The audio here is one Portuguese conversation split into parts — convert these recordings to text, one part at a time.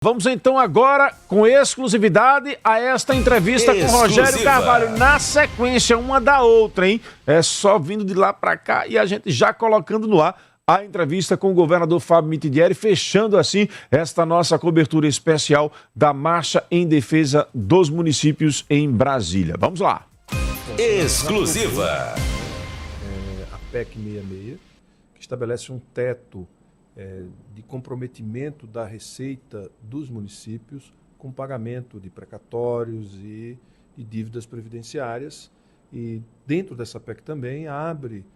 Vamos então agora, com exclusividade, a esta entrevista com Rogério Carvalho. Na sequência, uma da outra, hein? É só vindo de lá para cá e a gente já colocando no ar a entrevista com o governador Fábio Mitidieri, fechando assim esta nossa cobertura especial da Marcha em Defesa dos Municípios em Brasília. Vamos lá. Exclusiva. A PEC 66, que estabelece um teto de comprometimento da receita dos municípios com pagamento de precatórios e de dívidas previdenciárias. E dentro dessa PEC também abre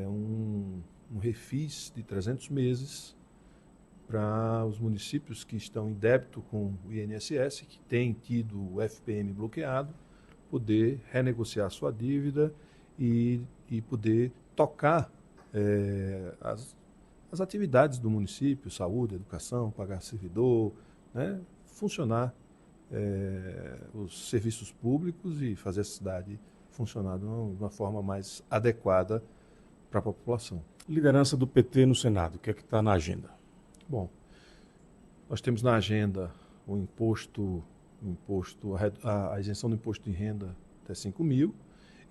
um refis de 300 meses para os municípios que estão em débito com o INSS, que têm tido o FPM bloqueado, poder renegociar sua dívida e poder tocar as atividades do município, saúde, educação, pagar servidor, né? Funcionar os serviços públicos e fazer a cidade funcionar de uma forma mais adequada para a população. Liderança do PT no Senado, o que é que está na agenda? Bom, nós temos na agenda a isenção do imposto de renda até 5 mil.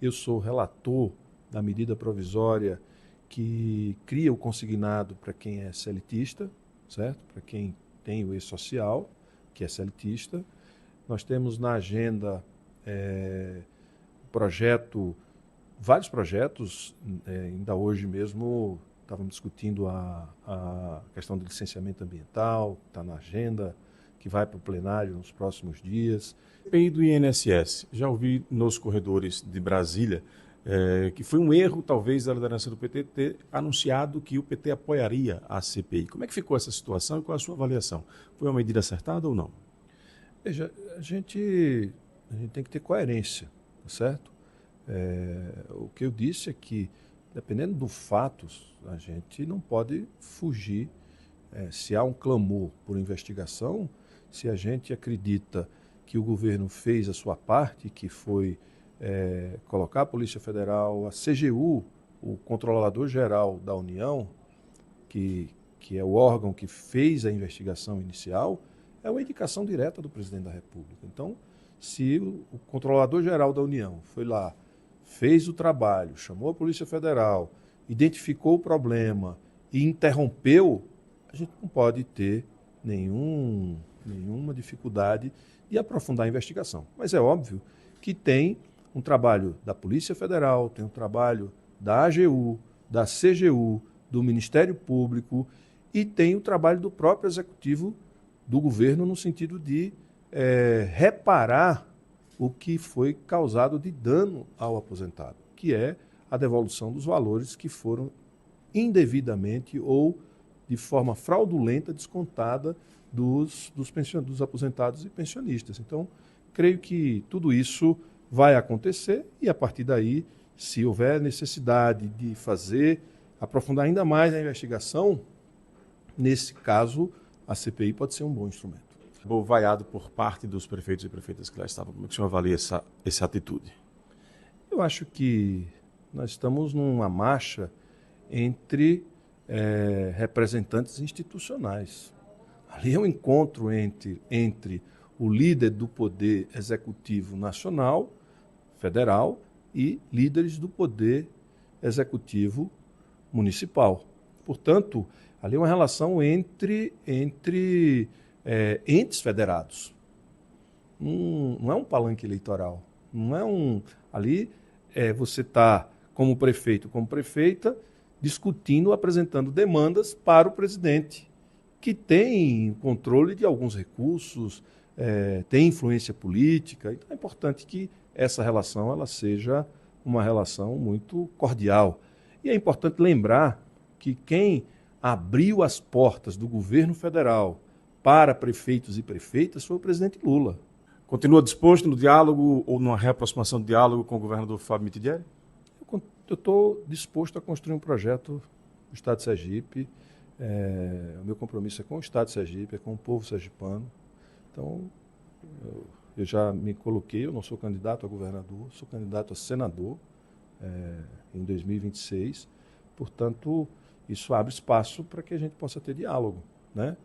Eu sou relator da medida provisória que cria o consignado para quem é CLTista, certo? Para quem tem o E-Social, que é CLTista. Nós temos na agenda vários projetos, ainda hoje mesmo estávamos discutindo a questão do licenciamento ambiental, está na agenda, que vai para o plenário nos próximos dias. CPI do INSS, já ouvi nos corredores de Brasília que foi um erro, talvez, da liderança do PT ter anunciado que o PT apoiaria a CPI. Como é que ficou essa situação e qual é a sua avaliação? Foi uma medida acertada ou não? Veja, a gente tem que ter coerência, tá certo? O que eu disse é que, dependendo dos fatos, a gente não pode fugir. Se há um clamor por investigação, se a gente acredita que o governo fez a sua parte, que foi colocar a Polícia Federal, a CGU, o Controlador-Geral da União, que é o órgão que fez a investigação inicial, é uma indicação direta do presidente da República. Então, se o Controlador-Geral da União foi lá, fez o trabalho, chamou a Polícia Federal, identificou o problema e interrompeu, a gente não pode ter nenhuma dificuldade de aprofundar a investigação. Mas é óbvio que tem um trabalho da Polícia Federal, tem um trabalho da AGU, da CGU, do Ministério Público e tem o trabalho do próprio Executivo do governo no sentido de reparar o que foi causado de dano ao aposentado, que é a devolução dos valores que foram indevidamente ou de forma fraudulenta descontada dos aposentados e pensionistas. Então, creio que tudo isso vai acontecer e, a partir daí, se houver necessidade de aprofundar ainda mais a investigação, nesse caso, a CPI pode ser um bom instrumento. Ou vaiado por parte dos prefeitos e prefeitas que lá estavam. Como é que o senhor avalia essa atitude? Eu acho que nós estamos numa marcha entre representantes institucionais. Ali é um encontro entre o líder do poder executivo nacional, federal, e líderes do poder executivo municipal. Portanto, ali é uma relação entre entes federados. Não é um palanque eleitoral. Não é ali você está, como prefeito, como prefeita, discutindo, apresentando demandas para o presidente, que tem controle de alguns recursos, tem influência política. Então é importante que essa relação ela seja uma relação muito cordial. E é importante lembrar que quem abriu as portas do governo federal para prefeitos e prefeitas foi o presidente Lula. Continua disposto no diálogo ou numa reaproximação do diálogo com o governador Fábio Mitidieri? Eu estou disposto a construir um projeto no Estado de Sergipe. O meu compromisso é com o Estado de Sergipe, é com o povo sergipano. Então, eu já me coloquei, eu não sou candidato a governador, sou candidato a senador em 2026. Portanto, isso abre espaço para que a gente possa ter diálogo, né?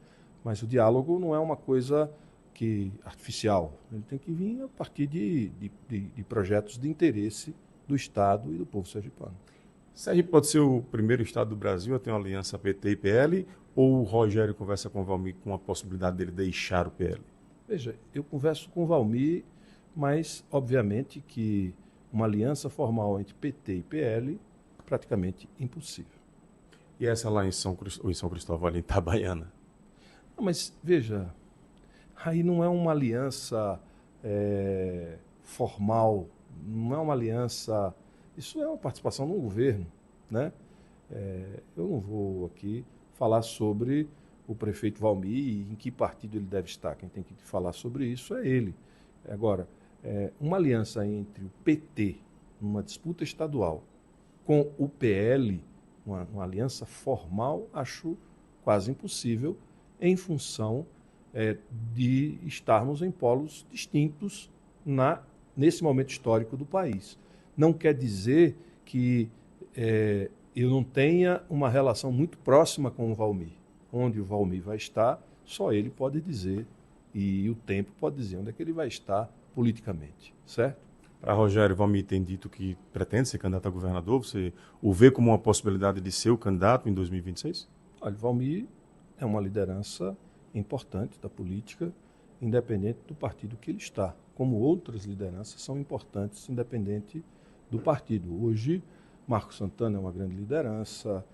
Mas o diálogo não é uma coisa artificial. Ele tem que vir a partir de projetos de interesse do Estado e do povo sergipano. Sergipe pode ser o primeiro estado do Brasil a ter uma aliança PT e PL, ou o Rogério conversa com o Valmir com a possibilidade dele deixar o PL? Veja, eu converso com o Valmir, mas obviamente que uma aliança formal entre PT e PL é praticamente impossível. E essa lá em São Cristóvão, ali em Itabaiana? Não, mas veja, aí não é uma aliança formal, não é uma aliança... Isso é uma participação no governo, né? Eu não vou aqui falar sobre o prefeito Valmir e em que partido ele deve estar. Quem tem que falar sobre isso é ele. Agora, uma aliança entre o PT, numa disputa estadual, com o PL, uma aliança formal, acho quase impossível, em função de estarmos em polos distintos nesse momento histórico do país. Não quer dizer que eu não tenha uma relação muito próxima com o Valmir. Onde o Valmir vai estar, só ele pode dizer, e o tempo pode dizer onde é que ele vai estar politicamente, certo? Para Rogério, Valmir tem dito que pretende ser candidato a governador. Você o vê como uma possibilidade de ser o candidato em 2026? Olha, Valmir é uma liderança importante da política, independente do partido que ele está, como outras lideranças são importantes, independente do partido. Hoje, Marcos Santana é uma grande liderança,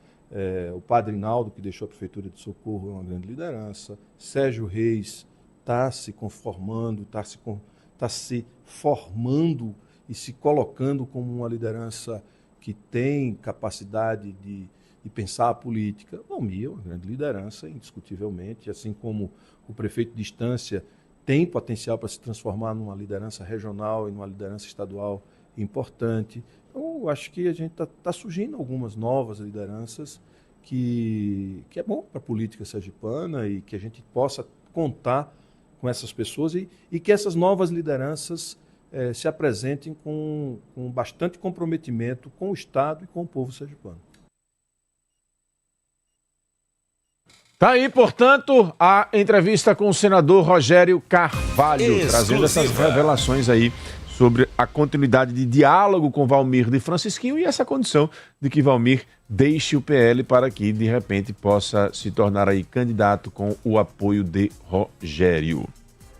o Padre Naldo, que deixou a Prefeitura de Socorro, é uma grande liderança, Sérgio Reis está se conformando, está se formando e se colocando como uma liderança que tem capacidade de pensar a política. Valmir é uma grande liderança, indiscutivelmente, assim como o prefeito de Estância tem potencial para se transformar numa liderança regional e numa liderança estadual importante. Então, eu acho que a gente está surgindo algumas novas lideranças que é bom para a política sergipana e que a gente possa contar com essas pessoas e que essas novas lideranças se apresentem com bastante comprometimento com o Estado e com o povo sergipano. Tá aí, portanto, a entrevista com o senador Rogério Carvalho, trazendo essas revelações aí sobre a continuidade de diálogo com Valmir de Francisquinho e essa condição de que Valmir deixe o PL para que, de repente, possa se tornar aí candidato com o apoio de Rogério.